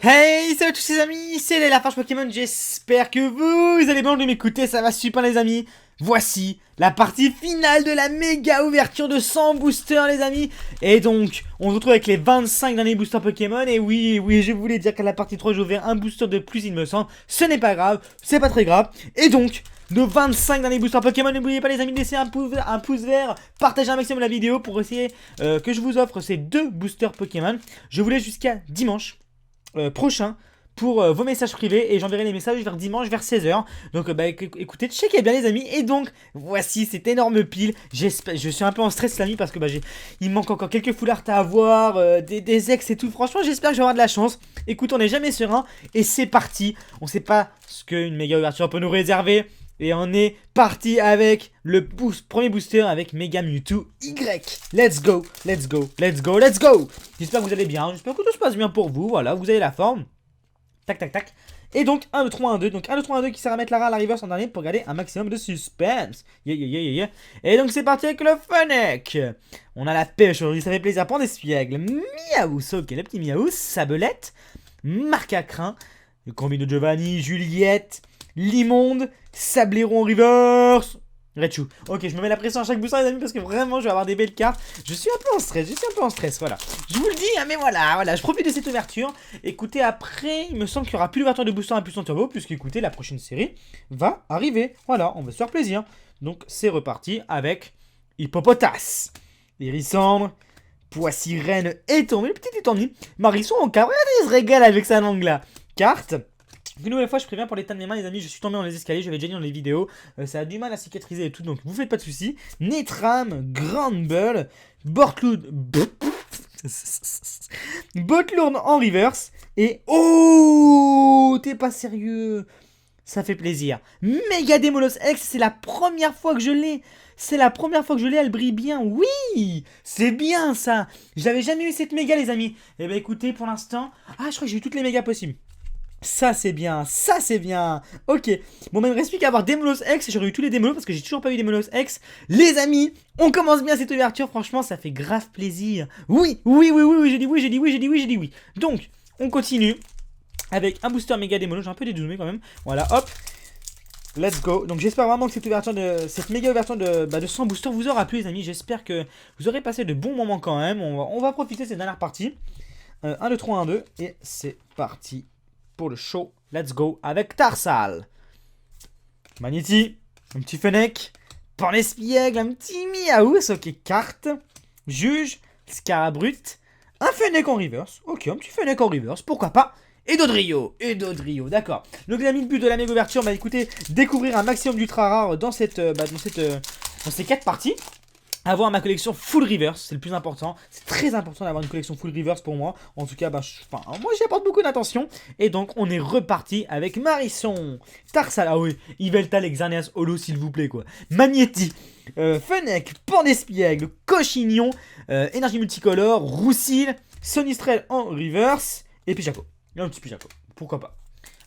Hey, salut à tous les amis, c'est la Farge Pokémon, j'espère que vous allez bien de m'écouter, ça va super les amis. Voici la partie finale de la méga ouverture de 100 boosters les amis. Et donc, on se retrouve avec les 25 derniers boosters Pokémon. Et oui, je voulais dire qu'à la partie 3, j'ai ouvert un booster de plus il me semble. Ce n'est pas grave, c'est pas très grave. Et donc, nos 25 derniers boosters Pokémon, n'oubliez pas les amis de laisser un pouce vert, partagez un maximum la vidéo pour essayer que je vous offre ces deux boosters Pokémon. Je vous laisse jusqu'à dimanche prochain pour vos messages privés et j'enverrai les messages vers dimanche vers 16h. Donc écoutez, checkez bien les amis. Et donc voici cette énorme pile. Je suis un peu en stress les amis parce que il me manque encore quelques foulards à avoir, des ex et tout. Franchement j'espère que je vais avoir de la chance. Écoute, on n'est jamais serein et c'est parti. On sait pas ce qu'une méga ouverture peut nous réserver. Et on est parti avec le premier booster avec Mega Mewtwo Y. Let's go, let's go, let's go, let's go. J'espère que vous allez bien, j'espère que tout se passe bien pour vous. Voilà, vous avez la forme. Tac, tac, tac. Et donc 1, 2, 3, 1, 2. Donc 1, 2, 3, 1, 2 qui sert à mettre Lara à la reverse en dernier pour garder un maximum de suspense. Yeah. Et donc c'est parti avec le Fennec. On a la pêche aujourd'hui, ça fait plaisir. Prendre des spiègles. Miaous, ok, le petit Miaous. Sabelette. Marcacrin. Le combi de Giovanni, Juliette. Limonde, Sableron Reverse, Raichu. Ok, je me mets la pression à chaque booster les amis parce que vraiment je vais avoir des belles cartes. Je suis un peu en stress, voilà. Je vous le dis, hein, mais voilà, je profite de cette ouverture. Écoutez, après, il me semble qu'il n'y aura plus d'ouverture de booster impulsion turbo puisque écoutez, la prochaine série va arriver. Voilà, on va se faire plaisir. Donc c'est reparti avec Hippopotas, Hérissandre, Poissy-Reine et tombé, le petit étendu. Marisson en cas, regardez, il se régale avec sa langue là. Carte. Une nouvelle fois, je préviens pour l'état de mes mains, les amis, je suis tombé dans les escaliers, j'avais déjà dit dans les vidéos, ça a du mal à cicatriser et tout, donc vous faites pas de soucis. Netram, Granbull, Bortloud, Botlourne en reverse, et oh, t'es pas sérieux, ça fait plaisir. Méga Démolos X, c'est la première fois que je l'ai. C'est la première fois que je l'ai, elle brille bien. Oui, c'est bien ça. J'avais jamais eu cette méga, les amis. Et bah écoutez, pour l'instant, je crois que j'ai eu toutes les mégas possibles. Ça c'est bien, ça c'est bien. Ok, bon, il me reste plus qu'à avoir Demolos X. J'aurais eu tous les Demolos parce que j'ai toujours pas eu Demolos X. Les amis, on commence bien cette ouverture. Franchement, ça fait grave plaisir. Oui, j'ai dit oui. Donc, on continue avec un booster méga Demolos. J'ai un peu dézoomé quand même. Voilà, hop. Let's go. Donc j'espère vraiment que cette méga ouverture de 100 boosters vous aura plu les amis. J'espère que vous aurez passé de bons moments quand même. On va profiter de cette dernière partie. 1, 2, 3, 1, 2. Et c'est parti pour le show. Let's go avec Tarsal. Magnéti. Un petit Fennec. Pornespiègle. Un petit Miaous. Ok, carte. Juge. Scarabrut. Un Fennec en reverse. Ok, un petit Fennec en reverse. Pourquoi pas. Et Dodrio, d'accord. Donc les amis, le but de la méga ouverture, écoutez, découvrir un maximum d'ultra rares dans ces 4 parties. Avoir ma collection full reverse, c'est le plus important. C'est très important d'avoir une collection full reverse pour moi. En tout cas, moi j'y apporte beaucoup d'attention. Et donc on est reparti avec Marisson, Tarsal, ah oui, Yveltal, Xerneas, Holo s'il vous plaît quoi. Magnéti, Fennec, Pornespiègle, Cochignon, Énergie multicolore, Roussil, Sonistrel en reverse et Pijaco. Il y a un petit Pijaco, pourquoi pas.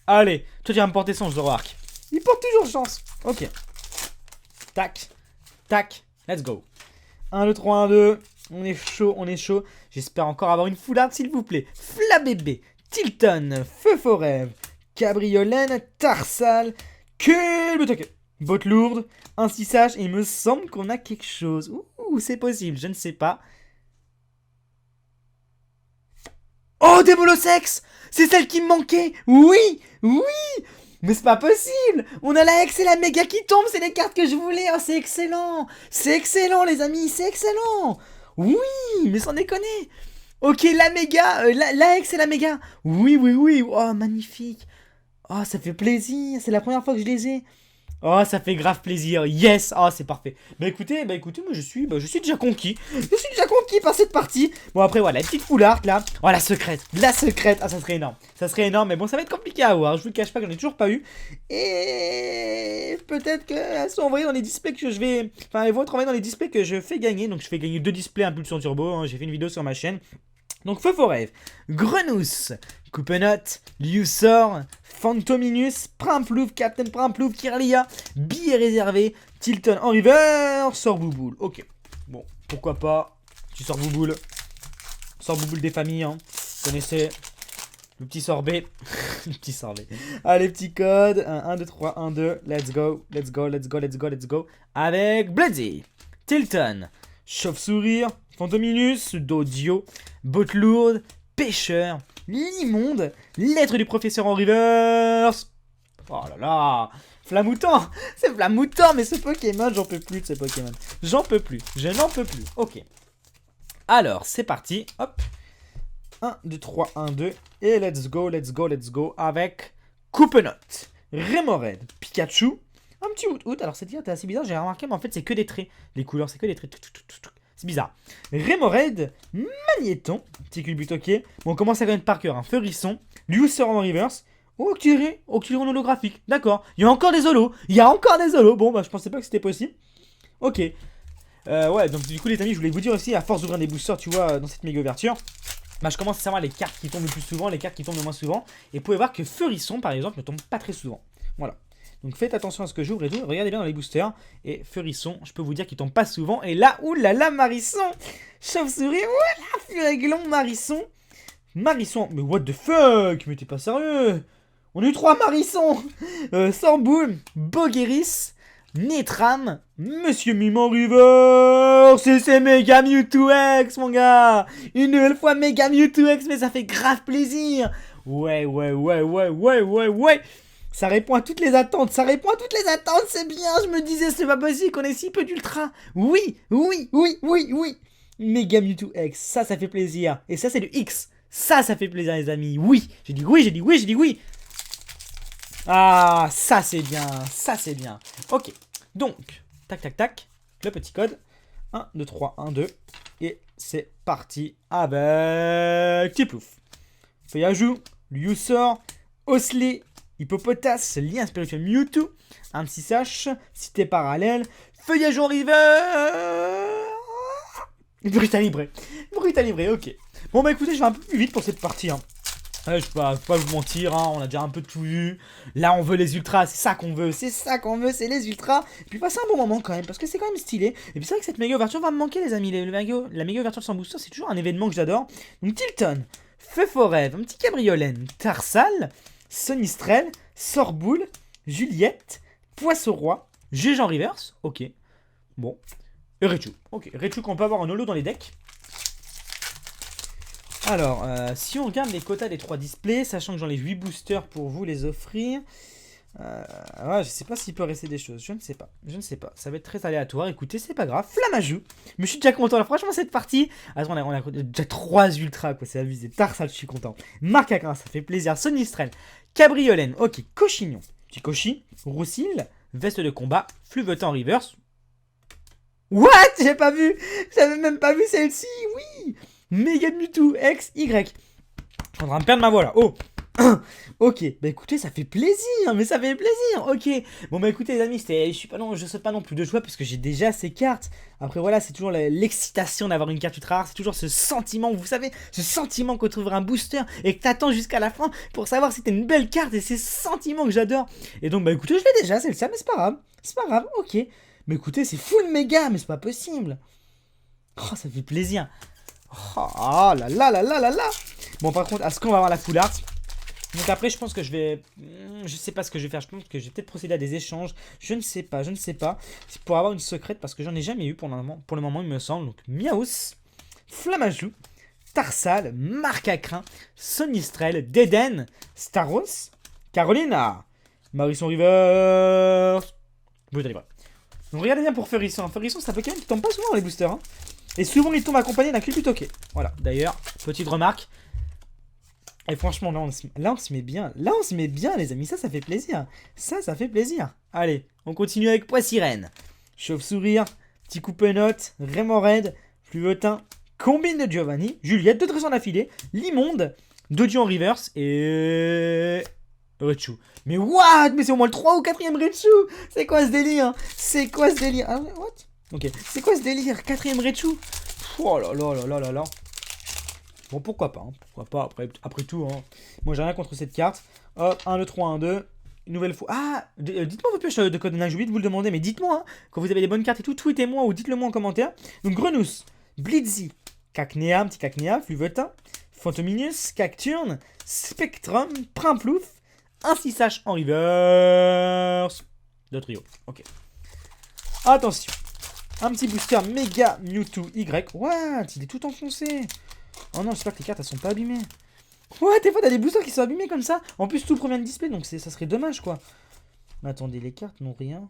Allez, toi tu vas me porter son Zoroark. Il porte toujours chance. Ok. Tac, tac, let's go. 1, 2, 3, 1, 2. On est chaud. J'espère encore avoir une foularde, s'il vous plaît. Flabébé, Tilton, Feu Forêve, Cabriolène, Tarsal, Culbutoque, Botte lourde, un 6H. Et il me semble qu'on a quelque chose. Ouh, c'est possible, je ne sais pas. Oh, Démolosex! C'est celle qui me manquait! Oui! Mais c'est pas possible! On a la X et la méga qui tombent, c'est les cartes que je voulais! Oh, c'est excellent! C'est excellent, les amis, c'est excellent! Oui, mais sans déconner! Ok, la méga, la X et la méga! Oui! Oh, magnifique! Oh, ça fait plaisir! C'est la première fois que je les ai! Oh, ça fait grave plaisir. Yes. Oh, c'est parfait. Écoutez, moi je suis déjà conquis. Je suis déjà conquis par cette partie. Bon, après, voilà, la petite foularde là. Oh, la secrète. Ah, ça serait énorme. Mais bon, ça va être compliqué à avoir. Je vous le cache pas que j'en ai toujours pas eu. Et peut-être qu'elles sont envoyées dans les displays que je vais. Enfin, elles vont être envoyées dans les displays que je fais gagner. Donc, je fais gagner 2 displays Impulsion Turbo. Hein. J'ai fait une vidéo sur ma chaîne. Donc Feu Forêve, Grenousse, Coupenot, Liusor, Phantominus, Primplouf, Captain Primplouf, Kirlia, Billet réservé, Tilton en river, Sorbouboule. Ok, bon, pourquoi pas, tu Sorbouboule des familles, hein, vous connaissez. Le petit sorbet. Le petit sorbet. Allez, petit code. 1, 2, 3, 1, 2. Let's go. Let's go, let's go, let's go, let's go. Avec Bloody, Tilton, Chauve-Sourire, Fantominus, Dodio, Botte Lourde, Pêcheur, L'Immonde, Lettre du Professeur en reverse. Oh là là. Flamoutant. C'est Flamoutant, mais ce Pokémon, j'en peux plus de ce Pokémon. J'en peux plus. Je n'en peux plus. Ok. Alors, c'est parti. Hop. 1, 2, 3, 1, 2. Et let's go, let's go, let's go. Avec Coupenote, Remoraid, Pikachu. Un petit out. Alors, cette carte est assez bizarre. J'ai remarqué, mais en fait, c'est que des traits. Les couleurs, c'est que des traits. C'est bizarre. Remoraid, Magnéton. Petit culbutoqué. Bon, on commence à connaître par cœur. Feurisson, Lucer en reverse. Octillerie en holographique. D'accord. Il y a encore des holos. Bon, bah, je pensais pas que c'était possible. Ok. Ouais, donc du coup, les amis, je voulais vous dire aussi, à force d'ouvrir des boosters, tu vois, dans cette méga ouverture, bah, je commence à savoir les cartes qui tombent le plus souvent, les cartes qui tombent le moins souvent. Et vous pouvez voir que Feurisson, par exemple, ne tombe pas très souvent. Voilà. Donc faites attention à ce que j'ouvre et tout. Regardez bien dans les boosters. Et Feurisson, je peux vous dire qu'il tombe pas souvent. Et là, oulala, Marisson. Chauve-souris, voilà, Furéglon, Marisson. Marisson, mais what the fuck? Mais t'es pas sérieux? On a eu 3 Marissons. Sorboule, Bogueris, Netram, Monsieur Mime River. C'est Mega Mewtwo X, mon gars. Une nouvelle fois Mega Mewtwo X, mais ça fait grave plaisir. Ouais. Ça répond à toutes les attentes, c'est bien. Je me disais, c'est pas possible qu'on ait si peu d'ultra. Oui. Mega Mewtwo X, ça fait plaisir. Et ça, c'est le X. Ça fait plaisir, les amis. Oui. J'ai dit oui. Ah, ça c'est bien. Ok. Donc, tac. Le petit code. 1, 2, 3, 1, 2. Et c'est parti avec Tiplouf. Feuillajou, Lucer, Osley, Hippopotas, Lien spirituel Mewtwo, un petit Sache, Cité parallèle, Feuillage en river. Brutalibré, ok. Bon bah écoutez, je vais un peu plus vite pour cette partie. Ouais, je peux pas vous mentir, on a déjà un peu tout vu. Là, on veut les ultras, c'est ça qu'on veut, c'est les ultras. Et puis passer un bon moment quand même, parce que c'est quand même stylé. Et puis c'est vrai que cette méga ouverture va me manquer, les amis. La méga ouverture sans booster, c'est toujours un événement que j'adore. Donc Tilton, Feu Forêt, un petit Cabriolène, Tarsal, Sonistrel, Sorboule, Juliette, Poisson-Roi, Jean Reverse, ok. Bon. Et Raichu, ok. Raichu qu'on peut avoir en holo dans les decks. Alors, si on regarde les quotas des 3 displays, sachant que j'en ai 8 boosters pour vous les offrir, ouais, je sais pas s'il peut rester des choses, je ne sais pas, ça va être très aléatoire, écoutez, c'est pas grave, Flamajou, mais je suis déjà content, là, franchement, cette partie, attends, on a déjà 3 ultras, quoi, c'est abusé, Tarsal, je suis content, Marcacrin, ça fait plaisir, Sonistrel, Cabriolène, ok, Cochignon, petit Cochi, Roussil, Veste de combat, Fluvetant reverse, what, j'avais même pas vu celle-ci, oui. Mega Mewtwo X, Y. Je suis en train de perdre ma voix là. Oh. Ok, bah écoutez, ça fait plaisir, ok. Bon bah écoutez les amis, je saute pas non plus de joie parce que j'ai déjà ces cartes. Après voilà, c'est toujours l'excitation d'avoir une carte ultra rare, c'est toujours ce sentiment, vous savez, ce sentiment qu'on trouve un booster et que t'attends jusqu'à la fin pour savoir si t'es une belle carte et c'est ce sentiment que j'adore. Et donc bah écoutez, je l'ai déjà, c'est le ça, mais c'est pas grave, ok. Mais écoutez, c'est full méga, mais c'est pas possible. Oh, ça fait plaisir. Oh là là. Bon, par contre, est-ce qu'on va avoir la full art? Donc après, je pense que je vais... Je sais pas ce que je vais faire. Je pense que je vais peut-être procéder à des échanges. Je ne sais pas. C'est pour avoir une secrète parce que j'en ai jamais eu pour le moment, il me semble. Donc, Miaus, Flamajou, Tarsal, Marcacrin, Sonistrel, Deden, Staros, Carolina, Marisson River. Donc, regardez bien pour Feurisson. Feurisson, c'est un Pokémon qui tombe pas souvent dans les boosters. Hein. Et souvent, il tombe accompagné d'un Culbutoqué. Voilà, d'ailleurs, petite remarque. Et franchement, là, on se met bien. Les amis. Ça fait plaisir. Allez, on continue avec Poissirène. Chauve-Sourire, Petit Coupenote, Remoraid, Fluvetin, Combine de Giovanni, Juliette, 2 trésors d'affilée, L'Immonde, Dodio en reverse et... Raichu. Mais what? Mais c'est au moins le 3 ou 4ème Raichu. C'est quoi ce délire? Ah, what? Ok, c'est quoi ce délire? 4ème Raichu. Oh là là. Bon, pourquoi pas, après tout, hein. Moi, j'ai rien contre cette carte. Hop, 1, 2, 3, 1, 2. Une nouvelle fois. Ah, dites-moi vos pioches de code 9, j'ai oublié de vous le demander, mais dites-moi, hein, quand vous avez des bonnes cartes et tout, tweetez-moi ou dites-le moi en commentaire. Donc, Grenousse, Blitzy, Cacnea, petit Cacnea, Fluvetin, Fantominus, Cacturne, Spectrum, Primplouf, un 6H en reverse de trio. Ok. Attention. Un petit booster Mega Mewtwo Y. What? Il est tout enfoncé. Oh non, j'espère que les cartes elles sont pas abîmées. Ouais, des fois t'as des boosters qui sont abîmés comme ça. En plus, tout provient de display, donc ça serait dommage quoi. Mais attendez, les cartes n'ont rien.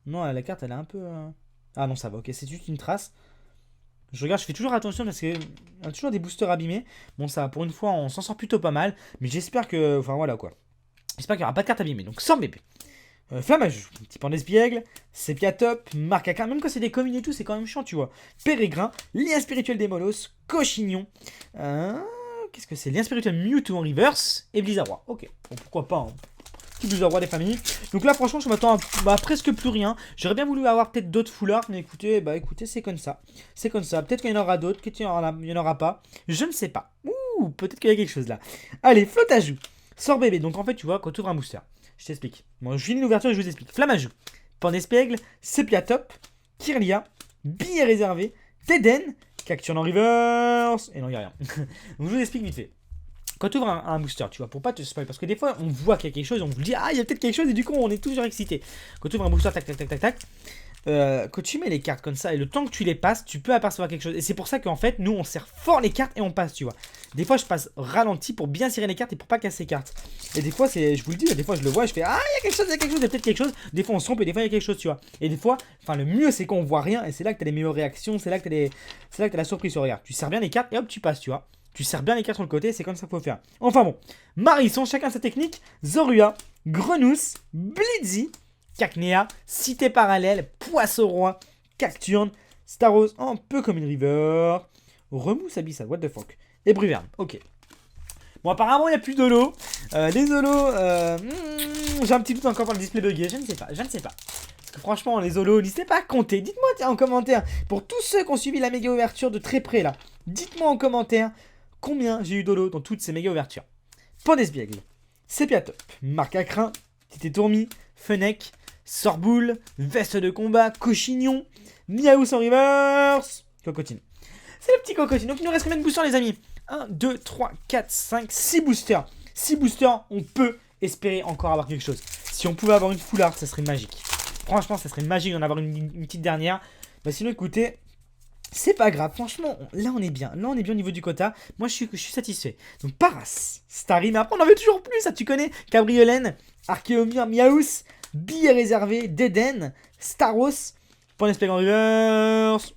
Non, la carte elle est un peu. Ah non, ça va, ok, c'est juste une trace. Je regarde, je fais toujours attention parce qu'il y a toujours des boosters abîmés. Bon, ça, pour une fois, on s'en sort plutôt pas mal. Mais j'espère que. Enfin, voilà quoi. J'espère qu'il n'y aura pas de carte abîmée. Donc, sans bébé. Flammajou, petit pan d'espiègle, Sepiatop, Marc à même quand c'est des communes et tout, c'est quand même chiant, tu vois. Pérégrin, lien spirituel des Molos, Cochignon. Qu'est-ce que c'est? Lien spirituel Mewtwo en reverse et Blizzard. Ok, bon, pourquoi pas, hein. Blizzard des familles. Donc là, franchement, je m'attends à presque plus rien. J'aurais bien voulu avoir peut-être d'autres foulards, mais écoutez, écoutez, c'est comme ça. C'est comme ça. Peut-être qu'il y en aura d'autres, peut-être qu'il n'y en aura pas. Je ne sais pas. Ouh, peut-être qu'il y a quelque chose là. Allez, Flottajout. Sort bébé. Donc en fait, tu vois, quand tu ouvres un booster, je t'explique. Bon, je finis l'ouverture et je vous explique. Flammajou, Pandespègle, Sepiatop, Kirlia, Billet réservé, Teden, Cacturne en reverse. Et non, il n'y a rien. Donc je vous explique vite fait. Quand tu ouvres un booster, tu vois, pour pas te spoil, parce que des fois on voit qu'il y a quelque chose, on vous dit ah il y a peut-être quelque chose et du coup on est toujours excité. Quand tu ouvres un booster, tac tac tac tac tac, quand tu mets les cartes comme ça et le temps que tu les passes, tu peux apercevoir quelque chose. Et c'est pour ça qu'en fait nous on serre fort les cartes et on passe, tu vois. Des fois je passe ralenti pour bien serrer les cartes et pour pas casser les cartes. Et des fois c'est, je vous le dis, des fois je le vois et je fais ah il y a quelque chose, il y a quelque chose, il y a peut-être quelque chose. Des fois on se trompe et des fois il y a quelque chose, tu vois. Et des fois, enfin le mieux c'est qu'on voit rien et c'est là que t'as les meilleures réactions, c'est là que t'as la surprise. Regarde, tu serres bien les cartes et hop tu passes, tu vois. Tu serres bien les cartes sur le côté, c'est comme ça qu'il faut faire. Enfin bon, Marisson, chacun sa technique. Zorua, Grenousse, Blitzy, Cacnea, Cité Parallèle, Poisson Roi, Cacturne, Staros, un peu comme une river, Remousse Abyssal, what the fuck, et Bruverne, ok. Bon, apparemment, il n'y a plus d'holo. Les holos, j'ai un petit doute encore par le display bugué, je ne sais pas. Parce que franchement, les holos, n'hésitez pas à compter. Dites-moi tiens, en commentaire, pour tous ceux qui ont suivi la méga ouverture de très près là, dites-moi en commentaire combien j'ai eu d'holo dans toutes ces méga ouvertures. Pandesbiègle, Sepiatop, Marc à Crin, Tité Tourmi, Fennec, Sorboule, Veste de combat, Cochignon, Miaou sans reverse, Cocotine. C'est le petit Cocotine. Donc il nous reste combien de boosters les amis? 1, 2, 3, 4, 5, 6 boosters. 6 boosters, on peut espérer encore avoir quelque chose. Si on pouvait avoir une full art, ça serait magique. Franchement, ça serait magique d'en avoir une petite dernière. Bah sinon, écoutez, c'est pas grave. Franchement, là, on est bien. Là, on est bien au niveau du quota. Moi, je suis satisfait. Donc, Paras, Starry, mais après, on en veut toujours plus. Ça, tu connais. Cabriolène, Archéomir, Miaous, Billet réservé, Deden, Staros, Pandespègle en reverse.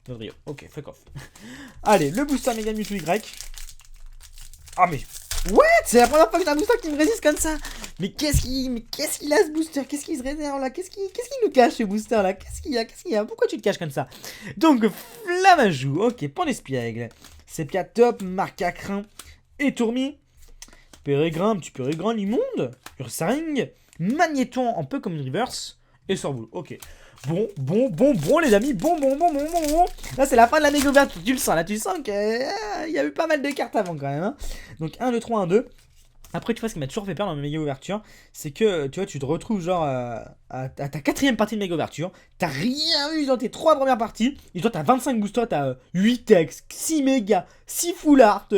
Rio. Ok, fuck off. Allez, le booster Mega Mewtwo Y. Ah mais... What? C'est la première fois que j'ai un booster qui me résiste comme ça. Mais qu'est-ce qu'il a ce booster? Qu'est-ce qu'il se réserve là? Qu'est-ce qu'il nous cache ce booster là? Qu'est-ce qu'il y a? Pourquoi tu te caches comme ça? Donc, Flammajou. Ok, Pandespègle. Sepiatop, Marc à Crin, Étourmi, Pérégrin, petit Pérégrin, Immonde, Ursaring, Magnéton, un peu comme une reverse, et Sorboule. Ok. Bon, les amis, bon. Là, c'est la fin de la méga ouverture, tu le sens, là, tu sens qu'il y a eu pas mal de cartes avant, quand même, hein. Donc, 1, 2, 3, 1, 2. Après, tu vois, ce qui m'a toujours fait peur dans mes méga ouvertures, c'est que, tu vois, tu te retrouves, genre, à ta 4ème partie de méga ouverture, t'as rien eu dans tes 3 premières parties, et toi, t'as 25 boosters, t'as 8 X, 6 méga, 6 full art,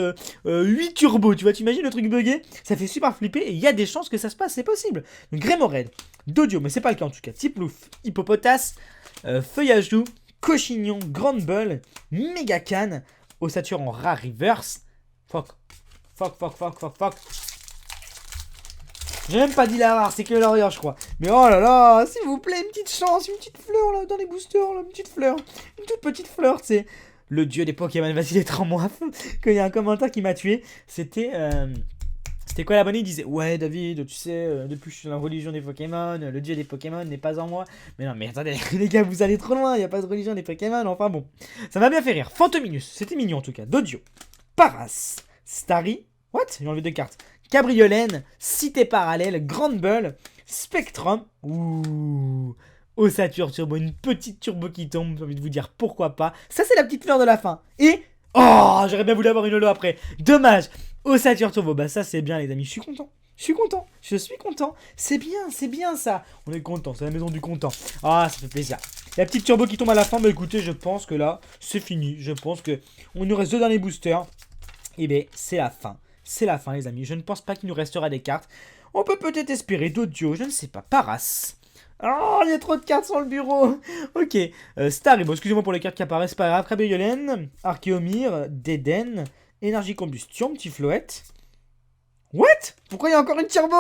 8 turbo, tu vois, tu imagines le truc buggé? Ça fait super flipper, et il y a des chances que ça se passe, c'est possible. Donc, Grémored, Dodio, mais c'est pas le cas en tout cas. Tiplouf, Hippopotas, Feuillage-Doux, Cochignon, Grande Bull, Méga Canne, Ossature en rare reverse. Fuck. J'ai même pas dit la rare, c'est que l'Orient, je crois. Mais oh là là, s'il vous plaît, une petite chance, une petite fleur là, dans les boosters, là, une petite fleur. Une toute petite fleur, tu sais. Le dieu des Pokémon, vas-y, être en moi. Quand il y a un commentaire qui m'a tué, c'était... C'était quoi l'abonné? Il disait ouais David, tu sais, depuis que je suis dans la religion des Pokémon, le dieu des Pokémon n'est pas en moi. Mais non mais attendez les gars, vous allez trop loin, il n'y a pas de religion des Pokémon, enfin bon. Ça m'a bien fait rire. Fantominus, c'était mignon en tout cas. Dodio, Paras, Starry, what? J'ai enlevé 2 cartes. Cabriolène, Cité Parallèle, Grande Bull, Spectrum, ouh, Ossature Turbo, une petite turbo qui tombe, j'ai envie de vous dire pourquoi pas. Ça c'est la petite fleur de la fin. Et, oh, j'aurais bien voulu avoir une holo après. Dommage. Ossature Turbo, bah ça c'est bien les amis, je suis content. C'est bien ça. On est content, c'est la maison du content. Ah, ça fait plaisir. La petite turbo qui tombe à la fin, bah écoutez, je pense que là, c'est fini. Je pense que on nous reste 2 derniers boosters. Eh bien, c'est la fin. C'est la fin, les amis. Je ne pense pas qu'il nous restera des cartes. On peut peut-être espérer d'autres duos, je ne sais pas. Paras. Oh, il y a trop de cartes sur le bureau. Ok. Star, bon, excusez-moi pour les cartes qui apparaissent, c'est pas grave. Crabéolène, Archéomir, Déden, Énergie Combustion, Petit Floette. What? Pourquoi il y a encore une turbo?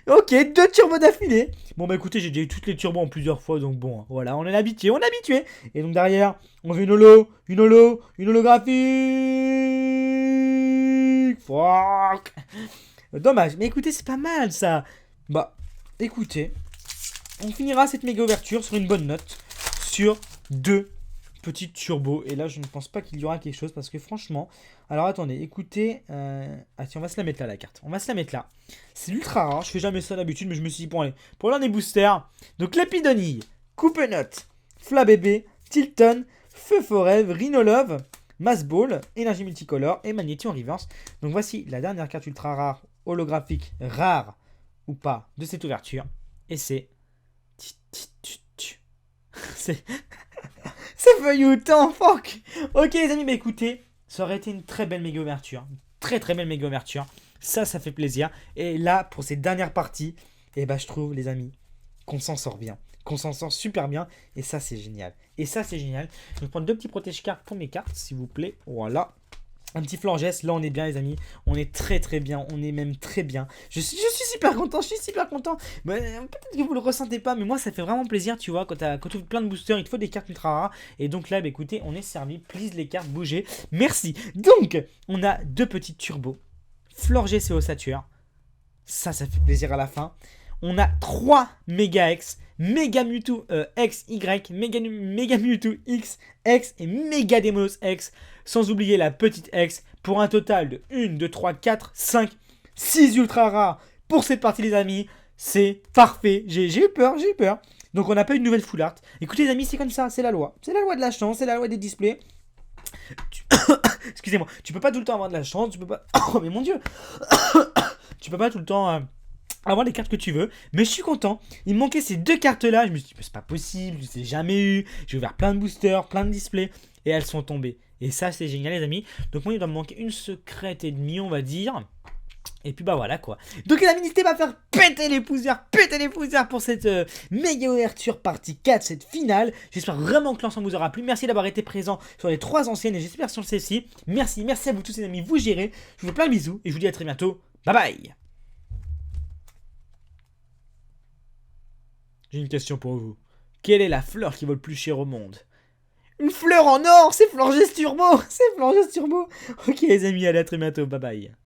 Ok, 2 turbos d'affilée. Bon bah écoutez, j'ai déjà eu toutes les turbos en plusieurs fois, donc bon, voilà, on est habitué, on est habitué. Et donc derrière, on veut une holographique. Fuck. Dommage, mais écoutez, c'est pas mal ça. Bah, écoutez, on finira cette méga ouverture sur une bonne note, sur 2 petites turbos. Et là, je ne pense pas qu'il y aura quelque chose parce que franchement... Alors attendez, écoutez... Ah tiens, on va se la mettre là, la carte. On va se la mettre là. C'est ultra rare, je fais jamais ça d'habitude, mais je me suis dit, bon allez, pour l'un des boosters. Donc Lépidonille, Coupe-Note, Flabébé, Tilton, Feu Forêt, Rhinolove, Massball, Énergie Multicolore et Magnétion Reverse. Donc voici la dernière carte ultra rare, holographique, rare ou pas, de cette ouverture. Et c'est... C'est... C'est feuilletant, fuck. Ok les amis, bah écoutez, ça aurait été une très belle méga ouverture. Très très belle méga ouverture. Ça fait plaisir. Et là, pour ces dernières parties, et bah je trouve les amis qu'on s'en sort bien. Qu'on s'en sort super bien. Et ça c'est génial. Et ça c'est génial. Je vais prendre 2 petits protège-cartes pour mes cartes, s'il vous plaît. Voilà. Un petit Flangès, là on est bien les amis, on est très très bien, on est même très bien. Je suis super content, je suis super content. Peut-être que vous le ressentez pas, mais moi ça fait vraiment plaisir, tu vois, quand tu ouvres plein de boosters, il te faut des cartes ultra rares. Et donc là, bah, écoutez, on est servi, please les cartes, bougez, merci. Donc, on a 2 petites turbos, Florges et Ossature, ça fait plaisir à la fin. On a 3 Méga X, Méga Mewtwo XY, Méga Mewtwo X, X et Méga Démolos X. Sans oublier la petite X pour un total de 1, 2, 3, 4, 5, 6 ultra rares pour cette partie les amis. C'est parfait. J'ai eu peur, j'ai eu peur. Donc on n'a pas eu de nouvelle full art. Écoutez les amis, c'est comme ça, c'est la loi. C'est la loi de la chance, c'est la loi des displays. Excusez-moi, tu peux pas tout le temps avoir de la chance, tu peux pas... Oh mais mon dieu. Tu peux pas tout le temps... avoir les cartes que tu veux, mais je suis content. Il me manquait ces 2 cartes là. Je me suis dit, c'est pas possible, je les ai jamais eu. J'ai ouvert plein de boosters, plein de displays, et elles sont tombées. Et ça, c'est génial, les amis. Donc, moi, il doit me manquer une secrète et demie, on va dire. Et puis, bah voilà quoi. Donc, les amis, n'hésitez pas à faire péter les poussières pour cette méga ouverture partie 4, cette finale. J'espère vraiment que l'ensemble vous aura plu. Merci d'avoir été présent sur les 3 anciennes et j'espère sur celle-ci. Merci à vous tous, les amis. Vous gérez. Je vous fais plein de bisous et je vous dis à très bientôt. Bye bye. J'ai une question pour vous. Quelle est la fleur qui vaut le plus cher au monde? Une fleur en or, c'est Florges Turbo. C'est Florges Turbo. Ok les amis, allez à très bientôt, bye bye.